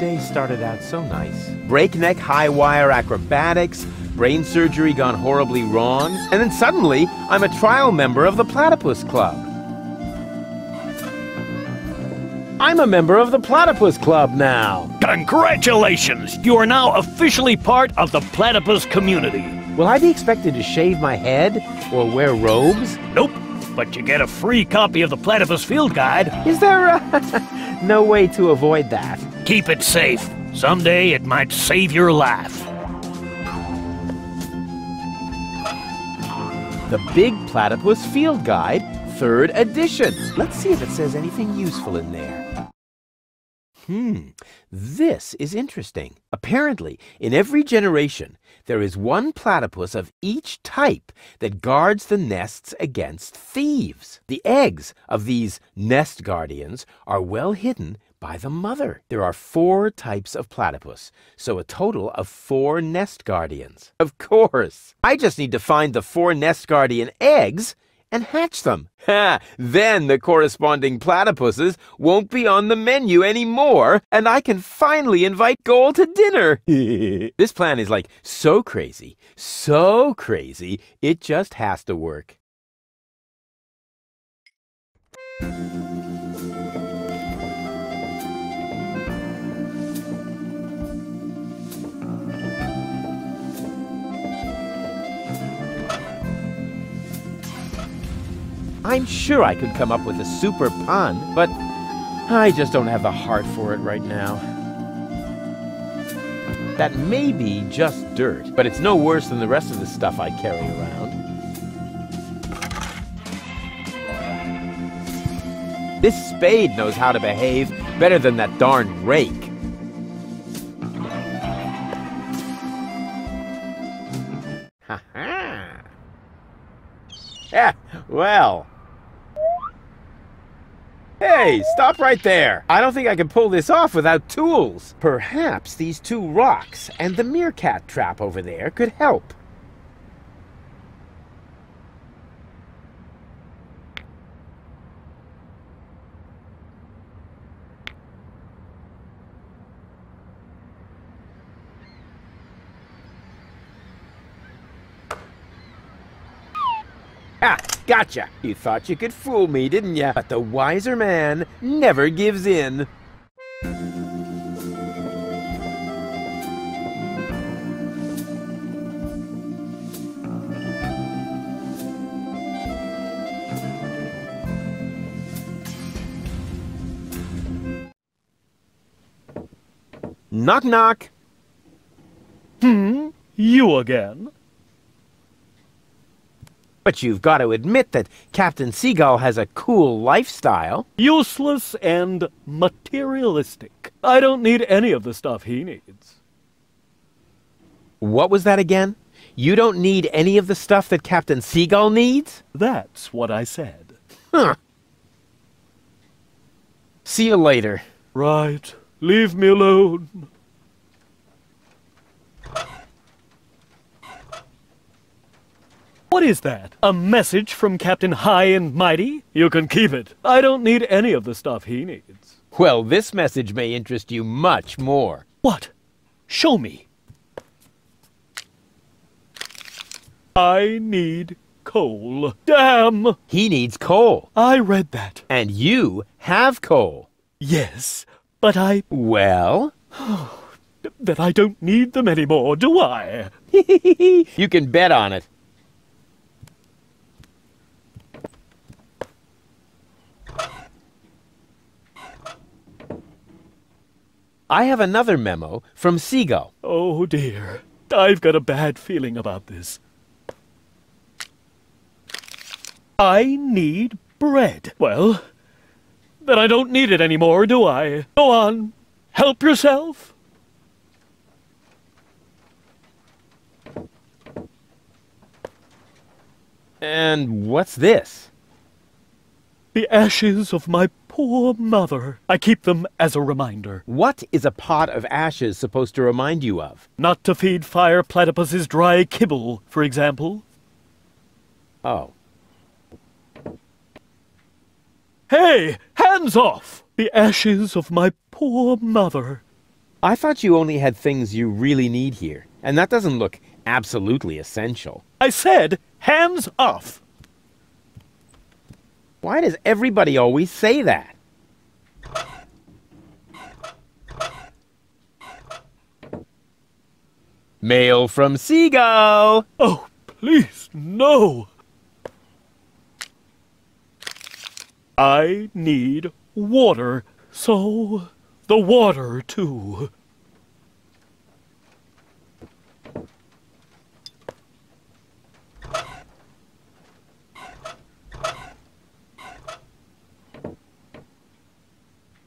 day started out so nice. Breakneck high-wire acrobatics, brain surgery gone horribly wrong, and then suddenly I'm a trial member of the Platypus Club. I'm a member of the Platypus Club now. Congratulations! You are now officially part of the platypus community. Will I be expected to shave my head or wear robes? Nope, but you get a free copy of the Platypus Field Guide. Is there no way to avoid that? Keep it safe. Someday it might save your life. The Big Platypus Field Guide, 3rd edition. Let's see if it says anything useful in there. This is interesting. Apparently, in every generation, there is one platypus of each type that guards the nests against thieves. The eggs of these nest guardians are well hidden by the mother. There are 4 types of platypus, so a total of 4 nest guardians. Of course, I just need to find the 4 nest guardian eggs and hatch them. Then the corresponding platypuses won't be on the menu anymore, and I can finally invite Goal to dinner. This plan is like so crazy, it just has to work. I'm sure I could come up with a super pun, but I just don't have the heart for it right now. That may be just dirt, but it's no worse than the rest of the stuff I carry around. This spade knows how to behave better than that darn rake. Ha-ha! Yeah, well... Hey, stop right there! I don't think I can pull this off without tools. Perhaps these 2 rocks and the meerkat trap over there could help. Ha! Gotcha! You thought you could fool me, didn't ya? But the wiser man never gives in. Knock, knock. You again? But you've got to admit that Captain Seagull has a cool lifestyle. Useless and materialistic. I don't need any of the stuff he needs. What was that again? You don't need any of the stuff that Captain Seagull needs? That's what I said. Huh. See you later. Right. Leave me alone. What is that? A message from Captain High and Mighty? You can keep it. I don't need any of the stuff he needs. Well, this message may interest you much more. What? Show me. I need coal. Damn! He needs coal. I read that. And you have coal. Yes, but I... Well? That I don't need them anymore, do I? You can bet on it. I have another memo from Seagull. Oh dear. I've got a bad feeling about this. I need bread. Well, then I don't need it anymore, do I? Go on. Help yourself. And what's this? The ashes of my poor mother. I keep them as a reminder. What is a pot of ashes supposed to remind you of? Not to feed fire platypus's dry kibble, for example. Oh. Hey! Hands off! The ashes of my poor mother. I thought you only had things you really need here, and that doesn't look absolutely essential. I said, hands off. Why does everybody always say that? Mail from Seagull! Oh, please, no. I need water, so the water, too.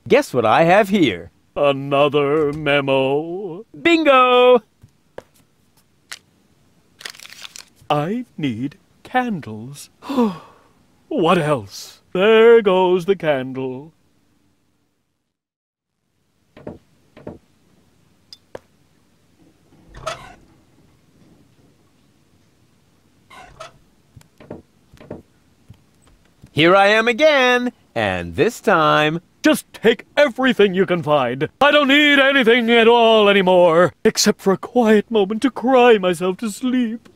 Guess what I have here? Another memo. Bingo! I need candles. What else? There goes the candle. Here I am again, and this time... Just take everything you can find. I don't need anything at all anymore, except for a quiet moment to cry myself to sleep.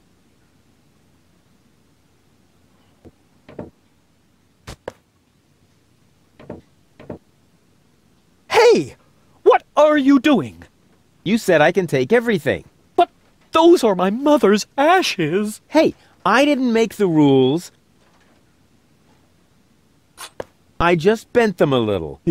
Hey! What are you doing? You said I can take everything. But those are my mother's ashes. Hey, I didn't make the rules. I just bent them a little.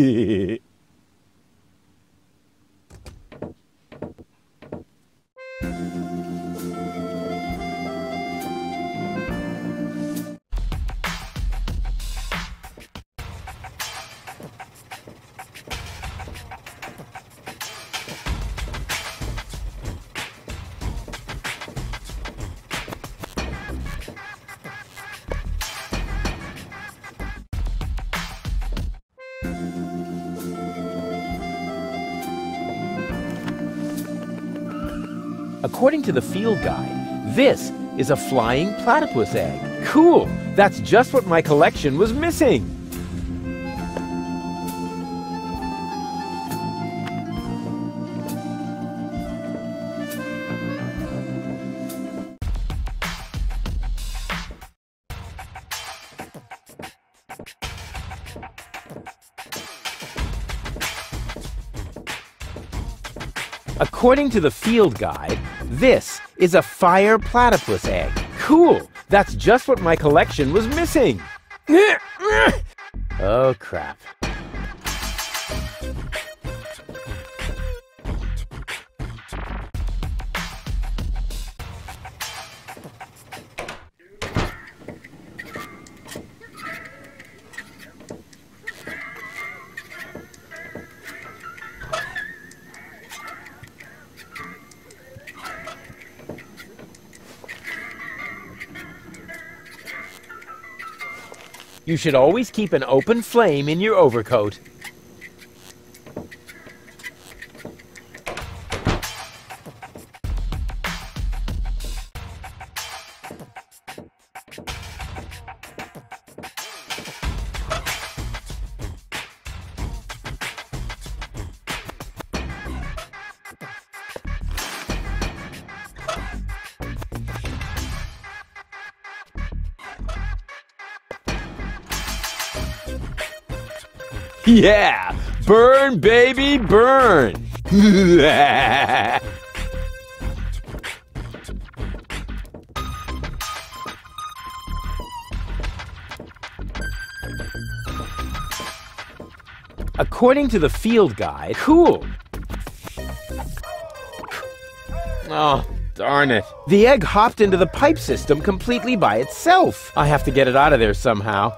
According to the field guide, this is a flying platypus egg. Cool! That's just what my collection was missing! According to the field guide, this is a fire platypus egg. Cool! That's just what my collection was missing! Oh, crap. You should always keep an open flame in your overcoat. Yeah! Burn, baby, burn! According to the field guide, cool! Oh, darn it. The egg hopped into the pipe system completely by itself. I have to get it out of there somehow.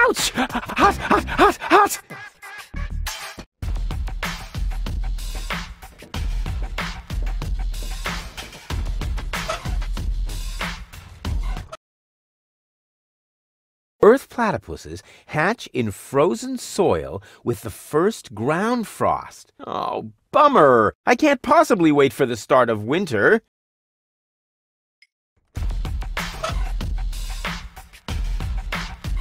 Ouch! Hot, hot, hot, hot! Earth platypuses hatch in frozen soil with the first ground frost. Oh, bummer! I can't possibly wait for the start of winter.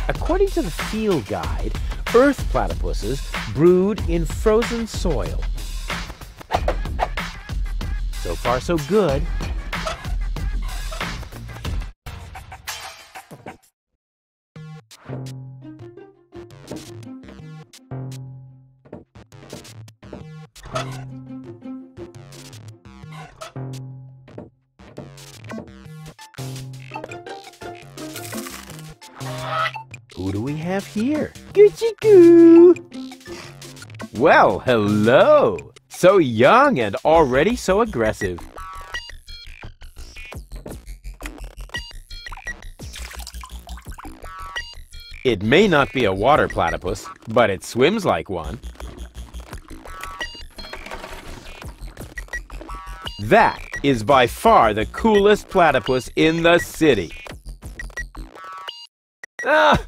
According to the field guide, Earth platypuses brood in frozen soil. So far, so good. Who do we have here? Gucci goo! Well, hello! So young and already so aggressive. It may not be a water platypus, but it swims like one. That is by far the coolest platypus in the city. Ah!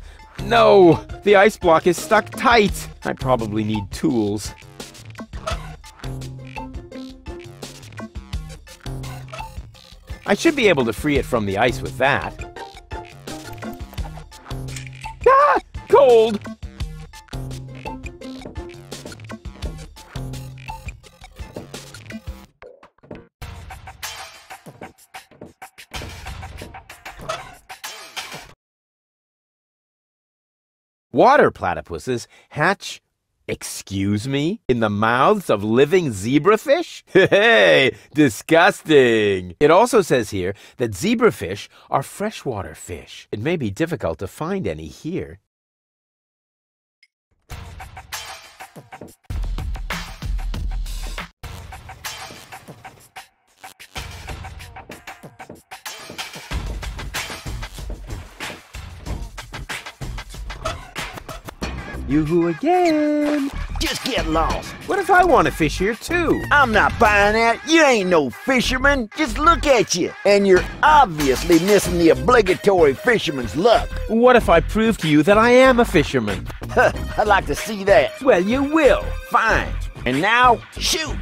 No! The ice block is stuck tight! I probably need tools. I should be able to free it from the ice with that. Ah! Cold! Water platypuses hatch, excuse me, in the mouths of living zebrafish? Hey, disgusting! It also says here that zebrafish are freshwater fish. It may be difficult to find any here. Yoo-hoo again! Just get lost. What if I want to fish here too? I'm not buying that. You ain't no fisherman. Just look at you. And you're obviously missing the obligatory fisherman's luck. What if I prove to you that I am a fisherman? I'd like to see that. Well, you will. Fine. And now, shoot!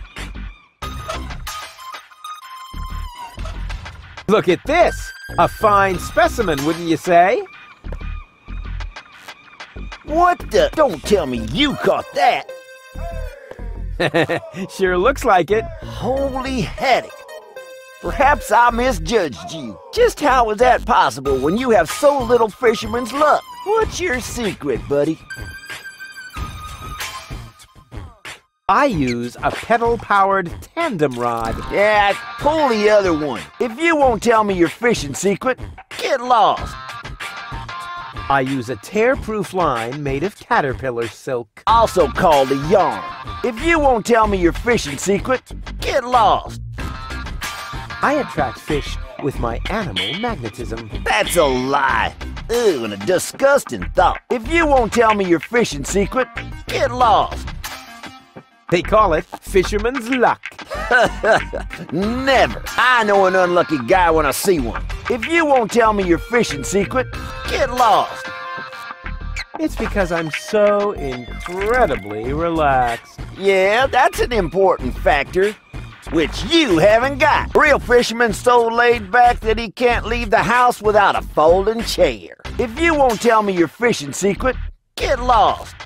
Look at this! A fine specimen, wouldn't you say? What the? Don't tell me you caught that. Sure looks like it. Holy haddock. Perhaps I misjudged you. Just how is that possible when you have so little fisherman's luck? What's your secret, buddy? I use a pedal-powered tandem rod. Yeah, pull the other one. If you won't tell me your fishing secret, get lost. I use a tear-proof line made of caterpillar silk. Also called a yarn. If you won't tell me your fishing secret, get lost. I attract fish with my animal magnetism. That's a lie. Ugh, and a disgusting thought. If you won't tell me your fishing secret, get lost. They call it fisherman's luck. Never. I know an unlucky guy when I see one. If you won't tell me your fishing secret, get lost. It's because I'm so incredibly relaxed. Yeah, that's an important factor, which you haven't got. Real fisherman's so laid back that he can't leave the house without a folding chair. If you won't tell me your fishing secret, get lost.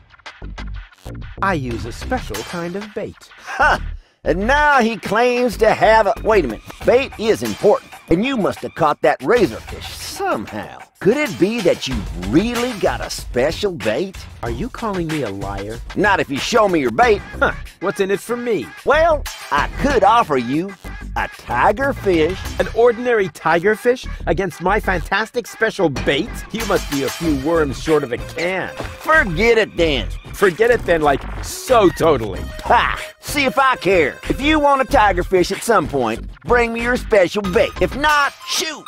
I use a special kind of bait. Ha! And now he claims to have a... Wait a minute. Bait is important. And you must have caught that razorfish somehow. Could it be that you've really got a special bait? Are you calling me a liar? Not if you show me your bait. Huh, what's in it for me? Well, I could offer you a tigerfish. An ordinary tigerfish against my fantastic special bait? You must be a few worms short of a can. Forget it then. Forget it then, like, so totally. Ha! See if I care. If you want a tigerfish at some point, bring me your special bait. If not, shoot!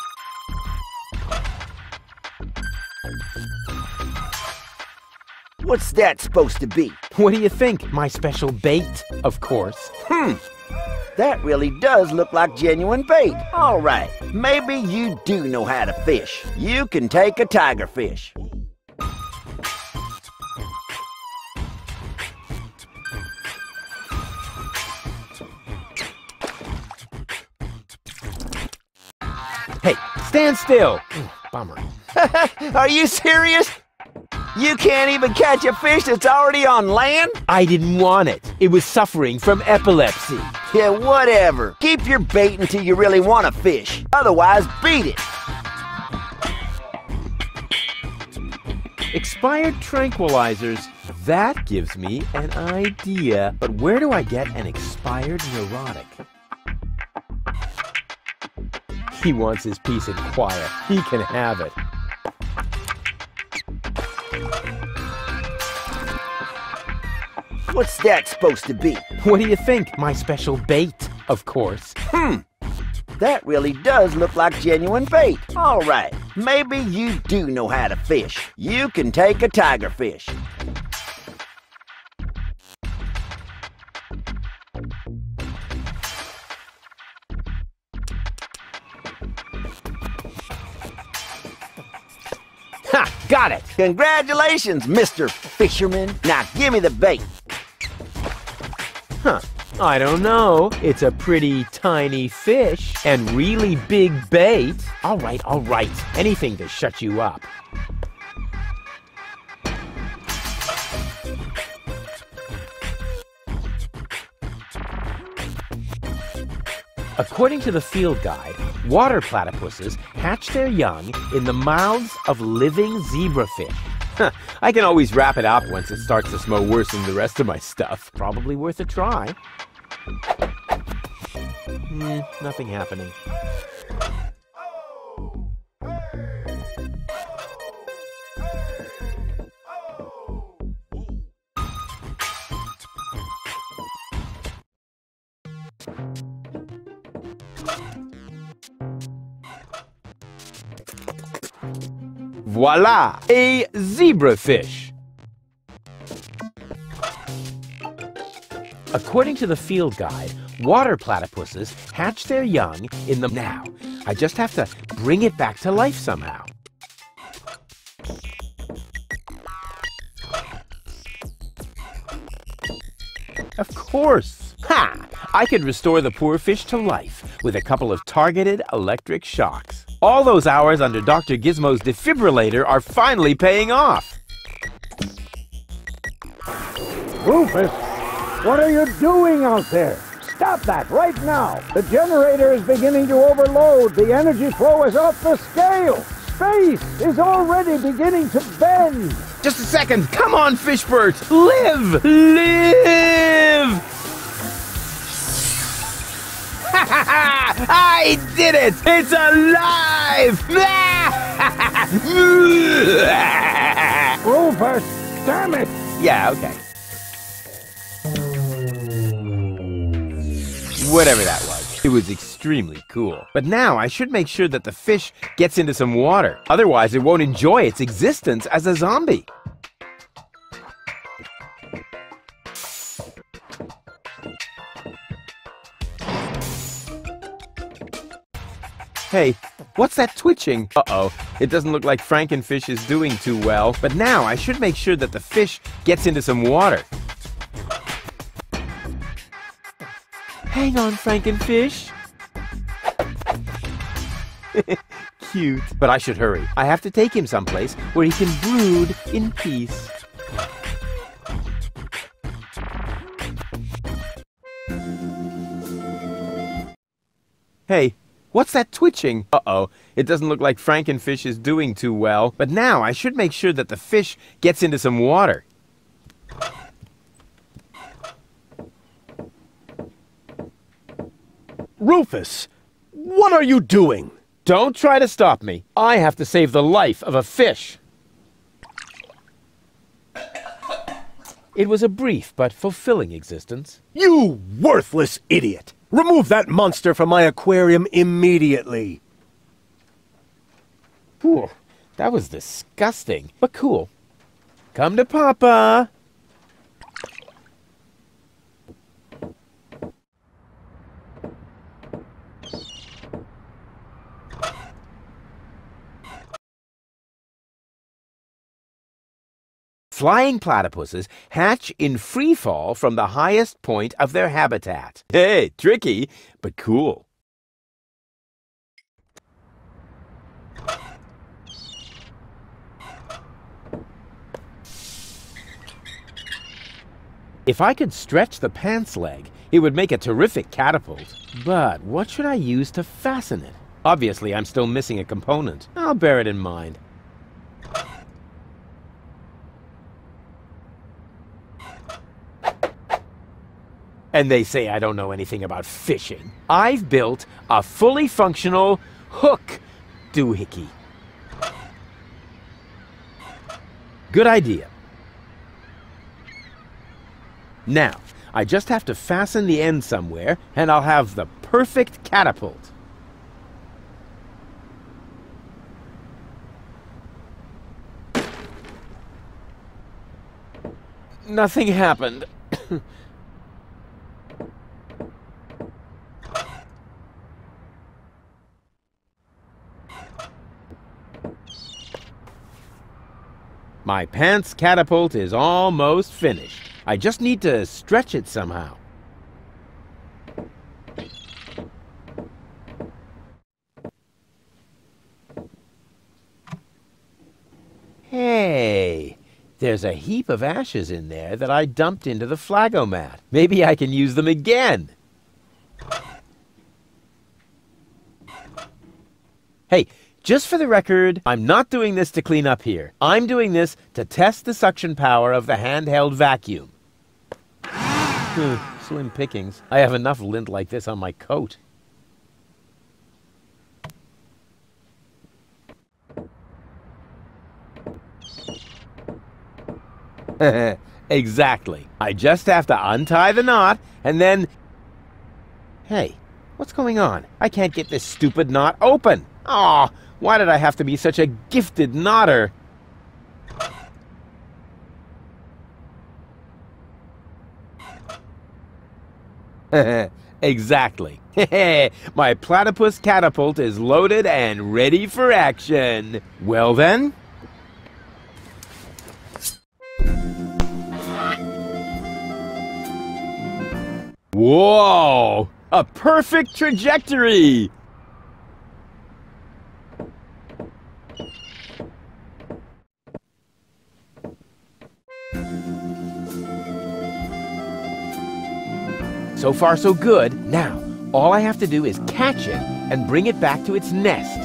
What's that supposed to be? What do you think? My special bait, of course. That really does look like genuine bait. All right, maybe you do know how to fish. You can take a tiger fish. Hey, stand still. Bummer. Are you serious? You can't even catch a fish that's already on land? I didn't want it. It was suffering from epilepsy. Yeah, whatever. Keep your bait until you really want to fish. Otherwise, beat it. Expired tranquilizers. That gives me an idea. But where do I get an expired neurotic? He wants his peace and quiet. He can have it. What's that supposed to be? What do you think? My special bait, of course. That really does look like genuine bait. All right, maybe you do know how to fish. You can take a tiger fish. Ha! Got it! Congratulations, Mr. Fisherman. Now give me the bait. Huh. I don't know. It's a pretty tiny fish and really big bait. All right. Anything to shut you up. According to the field guide, water platypuses hatch their young in the mouths of living zebrafish. I can always wrap it up once it starts to smell worse than the rest of my stuff. Probably worth a try. Nothing happening. Voila! A zebrafish! According to the field guide, water platypuses hatch their young in the... Now, I just have to bring it back to life somehow. Of course! Ha! I could restore the poor fish to life with a couple of targeted electric shocks. All those hours under Dr. Gizmo's defibrillator are finally paying off. Rufus, what are you doing out there? Stop that right now. The generator is beginning to overload. The energy flow is off the scale. Space is already beginning to bend. Just a second. Come on, Fishbert. Live! Live! I did it! It's alive! Rufus, damn it! Yeah, okay. Whatever that was. It was extremely cool. But now I should make sure that the fish gets into some water. Otherwise, it won't enjoy its existence as a zombie. Hey, what's that twitching? Uh-oh, it doesn't look like Frankenfish is doing too well. But now I should make sure that the fish gets into some water. Hang on, Frankenfish. Cute. But I should hurry. I have to take him someplace where he can brood in peace. Hey. What's that twitching? Uh-oh, it doesn't look like Frankenfish is doing too well. But now I should make sure that the fish gets into some water. Rufus, what are you doing? Don't try to stop me. I have to save the life of a fish. It was a brief but fulfilling existence. You worthless idiot! Remove that monster from my aquarium immediately! Whew, that was disgusting, but cool. Come to Papa. Flying platypuses hatch in free fall from the highest point of their habitat. Hey, tricky, but cool. If I could stretch the pants leg, it would make a terrific catapult. But what should I use to fasten it? Obviously, I'm still missing a component. I'll bear it in mind. And they say I don't know anything about fishing. I've built a fully functional hook doohickey. Good idea. Now, I just have to fasten the end somewhere, and I'll have the perfect catapult. Nothing happened. My pants catapult is almost finished. I just need to stretch it somehow. Hey, there's a heap of ashes in there that I dumped into the flagomat. Maybe I can use them again. Hey, just for the record, I'm not doing this to clean up here. I'm doing this to test the suction power of the handheld vacuum. Slim pickings. I have enough lint like this on my coat. Exactly. I just have to untie the knot and then... Hey, what's going on? I can't get this stupid knot open. Aw, why did I have to be such a gifted knotter? Exactly. My platypus catapult is loaded and ready for action. Well then... Whoa! A perfect trajectory! So far, so good. Now, all I have to do is catch it and bring it back to its nest.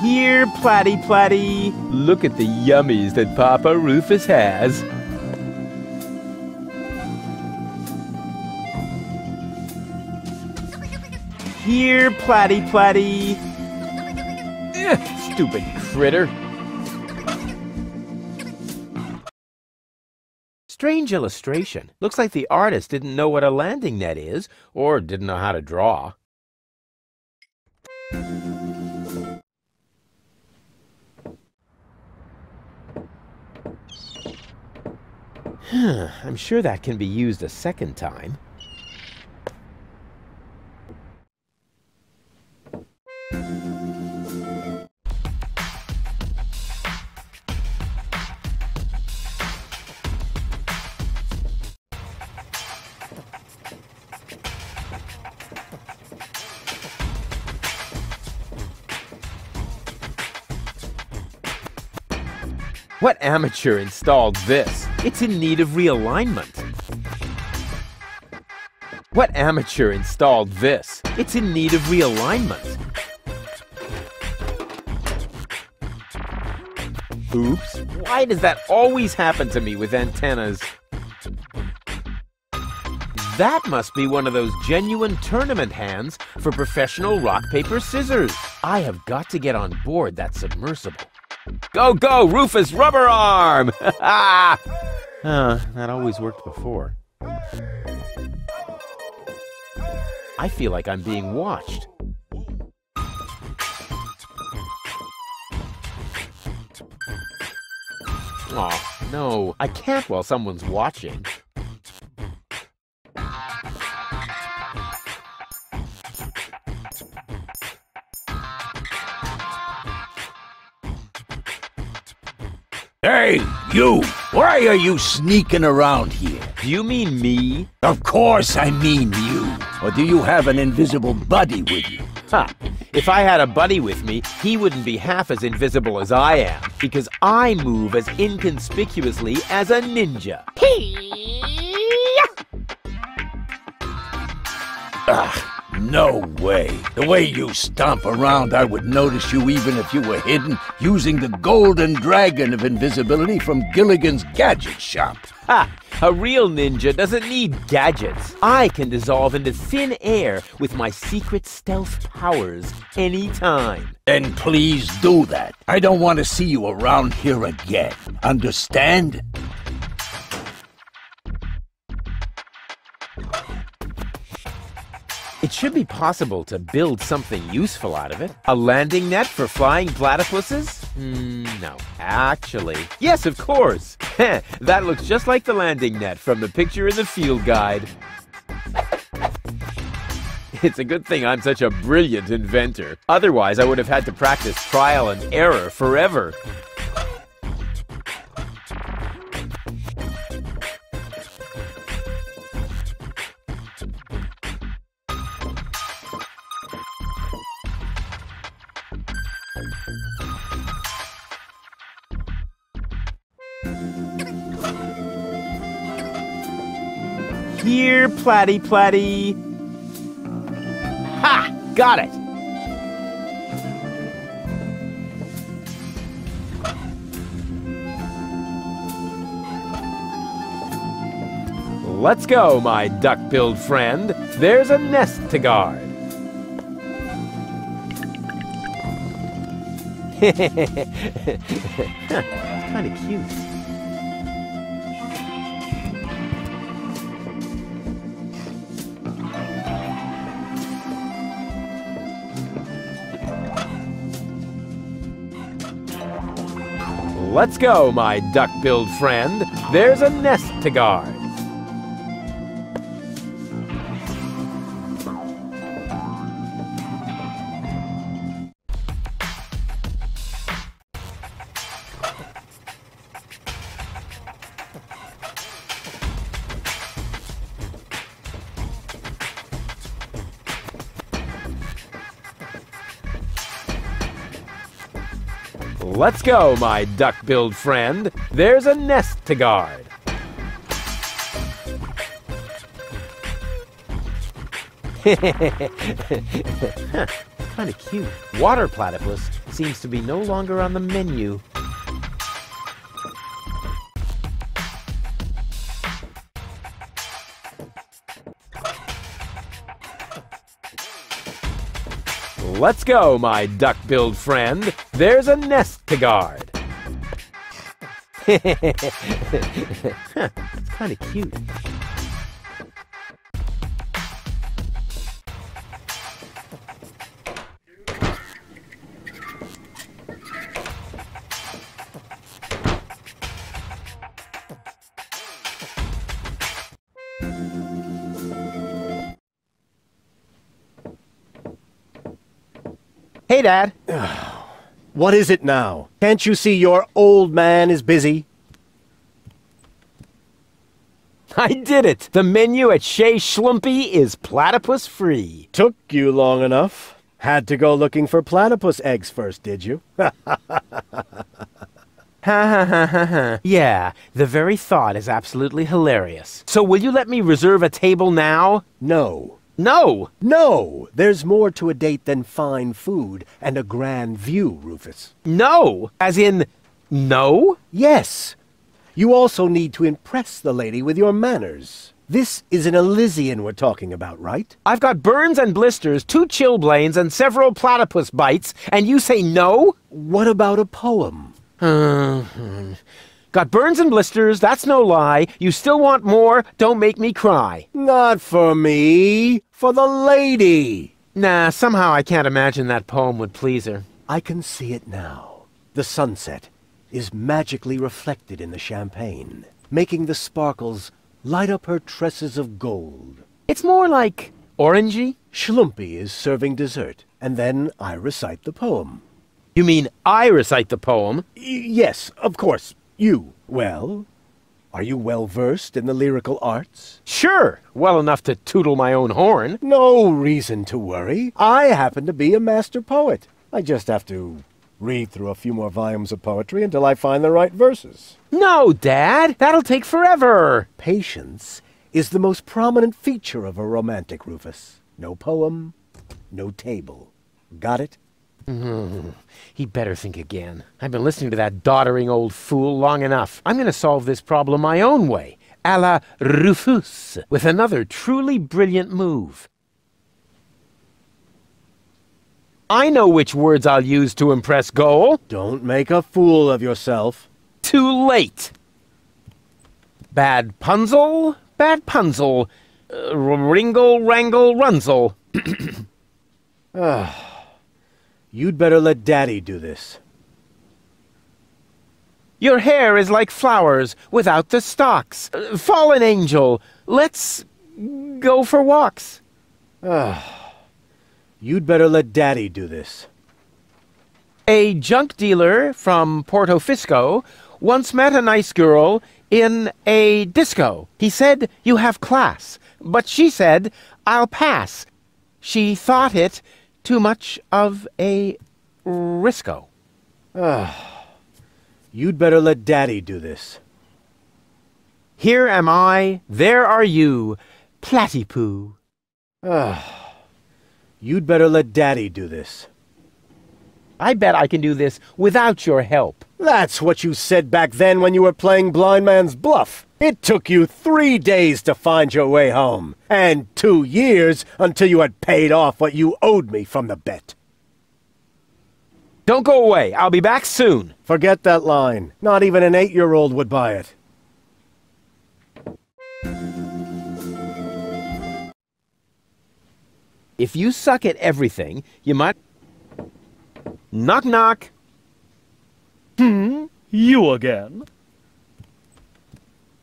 Here, Platty Platty. Look at the yummies that Papa Rufus has. Here, Platty Platty. Stupid critter. Strange illustration. Looks like the artist didn't know what a landing net is, or didn't know how to draw. I'm sure that can be used a second time. What amateur installed this? It's in need of realignment. What amateur installed this? It's in need of realignment. Oops, why does that always happen to me with antennas? That must be one of those genuine tournament hands for professional rock, paper, scissors. I have got to get on board that submersible. Go, go, Rufus Rubber Arm! That always worked before. I feel like I'm being watched. Oh, no, I can't while someone's watching. Hey, you! Why are you sneaking around here? Do you mean me? Of course I mean you. Or do you have an invisible buddy with you? Ha! If I had a buddy with me, he wouldn't be half as invisible as I am, because I move as inconspicuously as a ninja. No way. The way you stomp around, I would notice you even if you were hidden using the golden dragon of invisibility from Gilligan's Gadget Shop. Ha! A real ninja doesn't need gadgets. I can dissolve into thin air with my secret stealth powers anytime. Then please do that. I don't want to see you around here again. Understand? It should be possible to build something useful out of it. A landing net for flying platypuses? No. Actually, yes, of course. That looks just like the landing net from the picture in the field guide. It's a good thing I'm such a brilliant inventor. Otherwise, I would have had to practice trial and error forever. Here, Platty Platty. Ha! Got it! Let's go, my duck-billed friend. There's a nest to guard. It's kind of cute. Let's go, my duck-billed friend. There's a nest to guard. Let's go, my duck-billed friend. There's a nest to guard. Kind of cute. Water platypus seems to be no longer on the menu. Let's go, my duck-billed friend. There's a nest to guard. It's kind of cute. Hey, Dad. What is it now? Can't you see your old man is busy? I did it! The menu at Chez Schlumpy is platypus free. Took you long enough. Had to go looking for platypus eggs first, did you? Ha ha ha ha ha. Yeah, the very thought is absolutely hilarious. So will you let me reserve a table now? No. No! No! There's more to a date than fine food and a grand view, Rufus. No! As in, no? Yes. You also need to impress the lady with your manners. This is an Elysian we're talking about, right? I've got burns and blisters, 2 chilblains, and several platypus bites, and you say no? What about a poem? Got burns and blisters, that's no lie. You still want more? Don't make me cry. Not for me. For the lady. Nah, somehow I can't imagine that poem would please her. I can see it now. The sunset. is magically reflected in the champagne, making the sparkles light up her tresses of gold. It's more like orangey. Schlumpy is serving dessert, and then I recite the poem. You mean I recite the poem? Yes, of course, you. Well, are you well-versed in the lyrical arts? Sure, well enough to tootle my own horn. No reason to worry. I happen to be a master poet. I just have to read through a few more volumes of poetry until I find the right verses. No, Dad, that'll take forever. Patience is the most prominent feature of a romantic, Rufus. No poem, no table. Got it? He'd better think again. I've been listening to that doddering old fool long enough. I'm going to solve this problem my own way, a la Rufus, with another truly brilliant move. I know which words I'll use to impress Goal. Don't make a fool of yourself. Too late. Bad punzel, wringle, wrangle, runzel. You'd better let Daddy do this. Your hair is like flowers without the stalks. Fallen angel, let's go for walks. You'd better let Daddy do this. A junk dealer from Porto Fisco once met a nice girl in a disco. He said, "You have class." But she said, "I'll pass." She thought it too much of a risco. You'd better let Daddy do this. Here am I, there are you, platypoo. You'd better let Daddy do this. I bet I can do this without your help. That's what you said back then when you were playing blind man's bluff. It took you 3 days to find your way home, and 2 years until you had paid off what you owed me from the bet. Don't go away. I'll be back soon. Forget that line. Not even an 8-year-old would buy it. If you suck at everything, you might... Knock, knock. You again?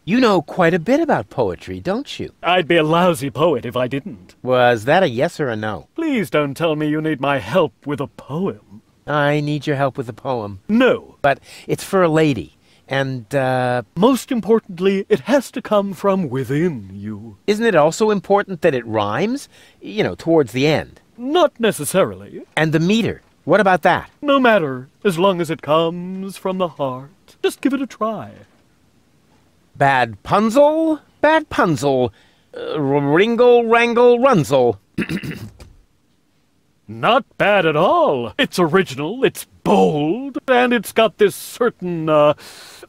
You know quite a bit about poetry, don't you? I'd be a lousy poet if I didn't. Was that a yes or a no? Please don't tell me you need my help with a poem. I need your help with a poem. No. But it's for a lady. And, Most importantly, it has to come from within you. isn't it also important that it rhymes? You know, towards the end. Not necessarily. And the meter. What about that? No matter, as long as it comes from the heart. Just give it a try. Bad punzel, wringle, wrangle, runzel. Not bad at all. It's original, it's bold, and it's got this certain,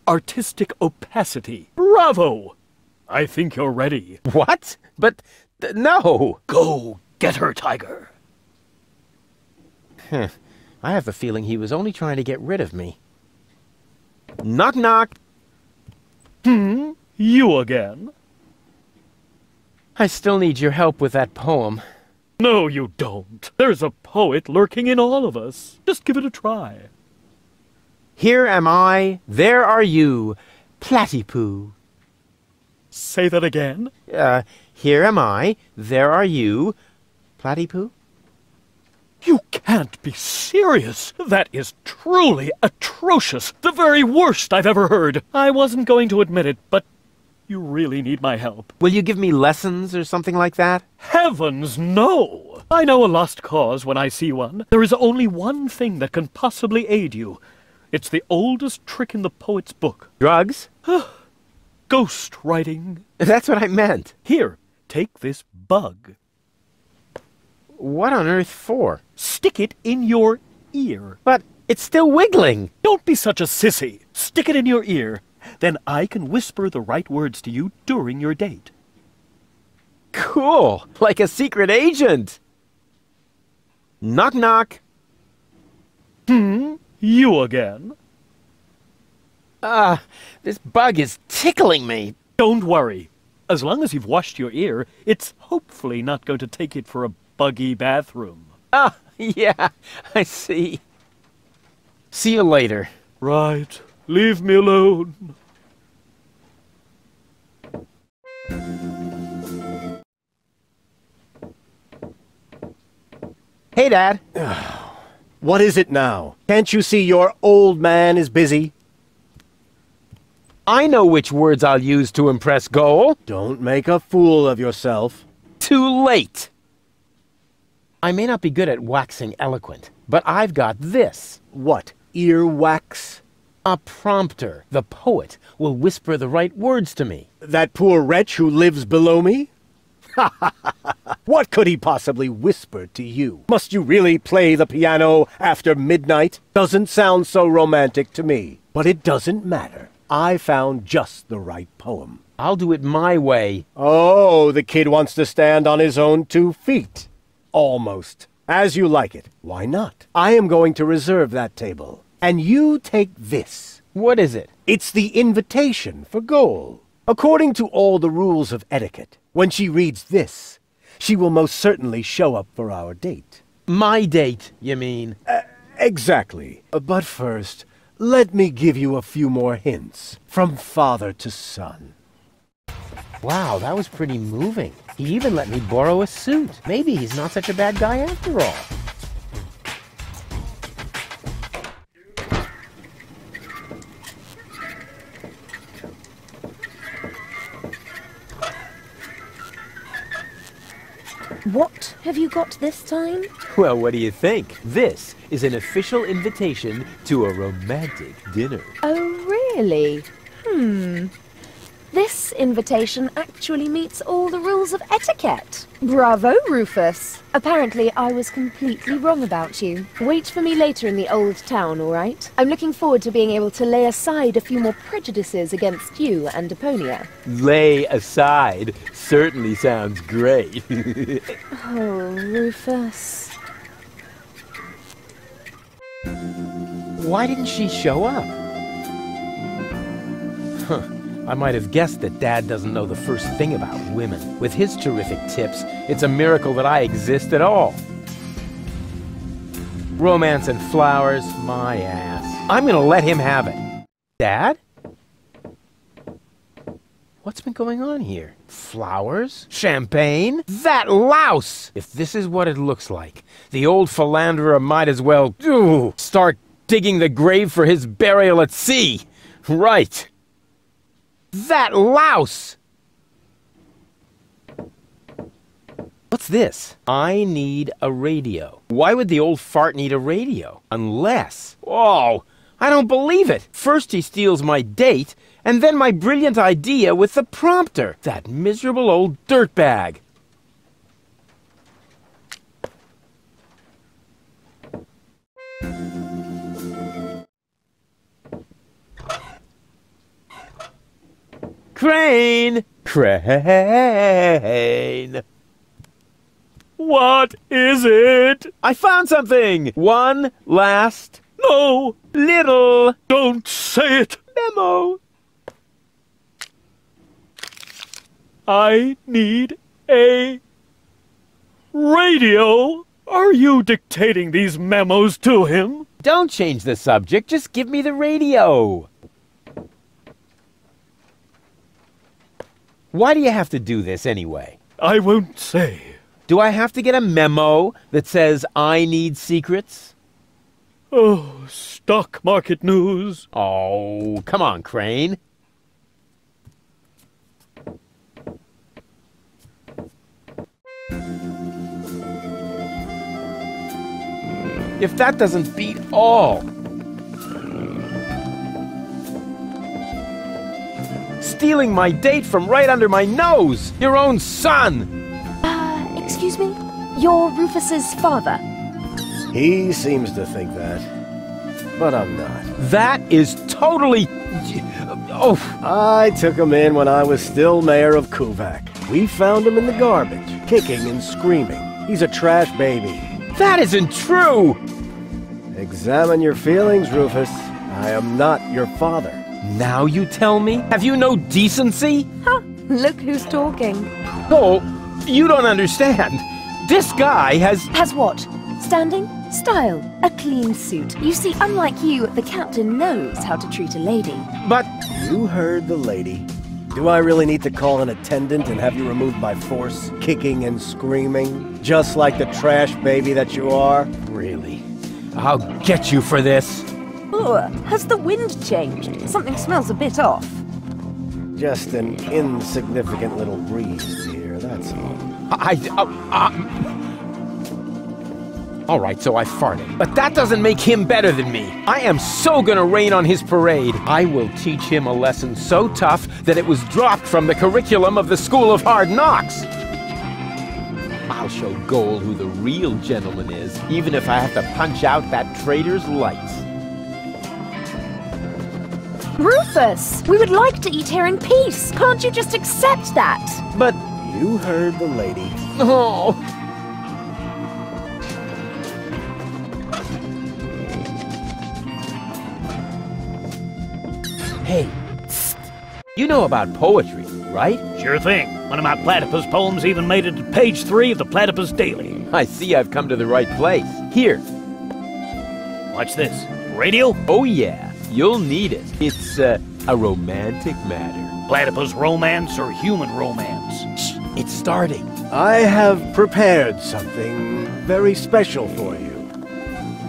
artistic opacity. Bravo! I think you're ready. What? But, no. Go get her, Tiger. I have a feeling he was only trying to get rid of me. Knock, knock. You again? I still need your help with that poem. No, you don't. There's a poet lurking in all of us. Just give it a try. Here am I, there are you, platypoo. Say that again. Here am I, there are you, platypoo. You can't be serious. That is truly atrocious. The very worst I've ever heard. I wasn't going to admit it, but you really need my help. Will you give me lessons or something like that? Heavens, no! I know a lost cause when I see one. There is only one thing that can possibly aid you. It's the oldest trick in the poet's book. Drugs? Ghost writing. That's what I meant. Here, take this bug. What on earth for? Stick it in your ear. But it's still wiggling. Don't be such a sissy. Stick it in your ear. Then I can whisper the right words to you during your date. Cool. Like a secret agent. Knock, knock. You again? This bug is tickling me. Don't worry. As long as you've washed your ear, it's hopefully not going to take it for a buggy bathroom. Yeah, I see. See you later. Right. Leave me alone. Hey, Dad. What is it now? Can't you see your old man is busy? I know which words I'll use to impress Goal. Don't make a fool of yourself. Too late. I may not be good at waxing eloquent, but I've got this. What, earwax? A prompter. The poet will whisper the right words to me. That poor wretch who lives below me? What could he possibly whisper to you? Must you really play the piano after midnight? Doesn't sound so romantic to me. But it doesn't matter. I found just the right poem. I'll do it my way. Oh, the kid wants to stand on his own 2 feet. Almost. As you like it. Why not? I am going to reserve that table. And you take this. What is it? It's the invitation for Goal. According to all the rules of etiquette, when she reads this, she will most certainly show up for our date. My date, you mean? Exactly. But first, let me give you a few more hints, from father to son. Wow, that was pretty moving. He even let me borrow a suit. Maybe he's not such a bad guy after all. What have you got this time? Well, what do you think? This is an official invitation to a romantic dinner. Oh, really? This invitation actually meets all the rules of etiquette. Bravo, Rufus. Apparently, I was completely wrong about you. Wait for me later in the old town, all right? I'm looking forward to being able to lay aside a few more prejudices against you and Deponia. Lay aside certainly sounds great. Oh, Rufus. Why didn't she show up? Huh. I might have guessed that Dad doesn't know the first thing about women. With his terrific tips, it's a miracle that I exist at all. Romance and flowers, my ass. I'm gonna let him have it. Dad? What's been going on here? Flowers? Champagne? That louse! If this is what it looks like, the old philanderer might as well start digging the grave for his burial at sea. Right. That louse! What's this? I need a radio. Why would the old fart need a radio? Unless... Oh, I don't believe it! First he steals my date, and then my brilliant idea with the prompter. That miserable old dirtbag. Crane! Crane! What is it? I found something! One last... No! little... Don't say it! memo! I need a radio. Are you dictating these memos to him? Don't change the subject, just give me the radio. Why do you have to do this anyway? I won't say. Do I have to get a memo that says I need secrets? Oh, stock market news. Oh, come on, Crane. If that doesn't beat all. Stealing my date from right under my nose! Your own son! Excuse me? You're Rufus's father? He seems to think that, but I'm not. That is totally... Oh! I took him in when I was still mayor of Kuvak. We found him in the garbage, kicking and screaming. He's a trash baby. That isn't true! Examine your feelings, Rufus. I am not your father. Now you tell me? Have you no decency? Huh, look who's talking. Oh, you don't understand. This guy has... Has what? Standing, style, a clean suit. You see, unlike you, the captain knows how to treat a lady. But You heard the lady. Do I really need to call an attendant and have you removed by force, kicking and screaming? Just like the trash baby that you are? really, I'll get you for this. Ugh, has the wind changed? Something smells a bit off. Just an insignificant little breeze here, that's all. All right, so I farted. But that doesn't make him better than me. I am so gonna rain on his parade. I will teach him a lesson so tough that it was dropped from the curriculum of the School of Hard Knocks. I'll show Goal who the real gentleman is, even if I have to punch out that traitor's lights. Rufus, we would like to eat here in peace. Can't you just accept that? But, You heard the lady. oh... Hey, psst. You know about poetry, right? Sure thing. One of my platypus poems even made it to page 3 of the Platypus Daily. I see I've come to the right place. Here. Watch this. Radio? Oh yeah, you'll need it. It's, a romantic matter. Platypus romance or human romance? Shh, it's starting. I have prepared something very special for you.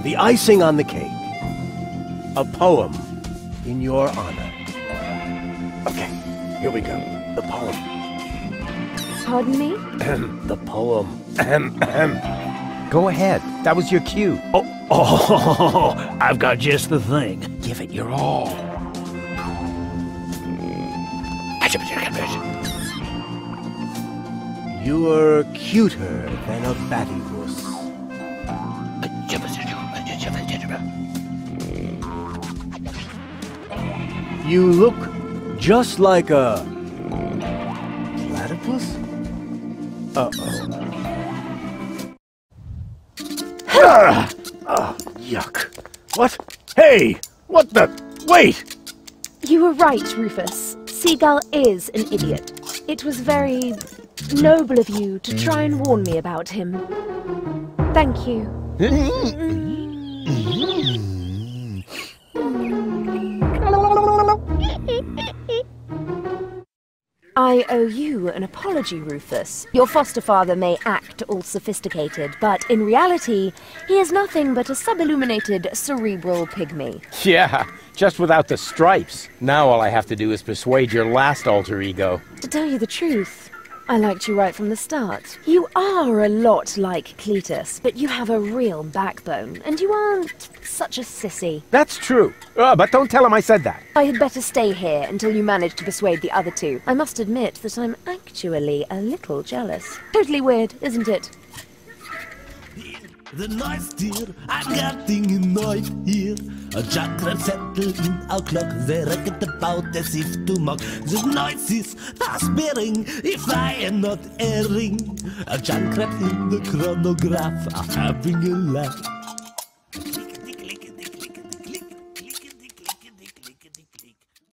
The icing on the cake. A poem in your honor. Okay, here we go. The poem. Pardon me? The poem. Go ahead. That was your cue. Oh, I've got just the thing. Give it your all. You are cuter than a battywuss. You look just like a platypus? Uh-oh. Oh, yuck. What? Hey! What the? Wait! You were right, Rufus. Seagull is an idiot. It was very noble of you to try and warn me about him. Thank you. I owe you an apology, Rufus. Your foster father may act all sophisticated, but in reality, he is nothing but a sub-illuminated cerebral pygmy. Yeah, just without the stripes. Now all I have to do is persuade your last alter ego. To tell you the truth, I liked you right from the start. You are a lot like Cletus, but you have a real backbone, and you aren't such a sissy. That's true. But don't tell him I said that. I had better stay here until you manage to persuade the other two. I must admit that I'm actually a little jealous. Totally weird, isn't it? The noise, dear, I'm getting annoyed here. A jackal settled in our clock, they reckon about as if to mock. The noise is aspirating, if I am not erring. A jackal in the chronograph are having a laugh.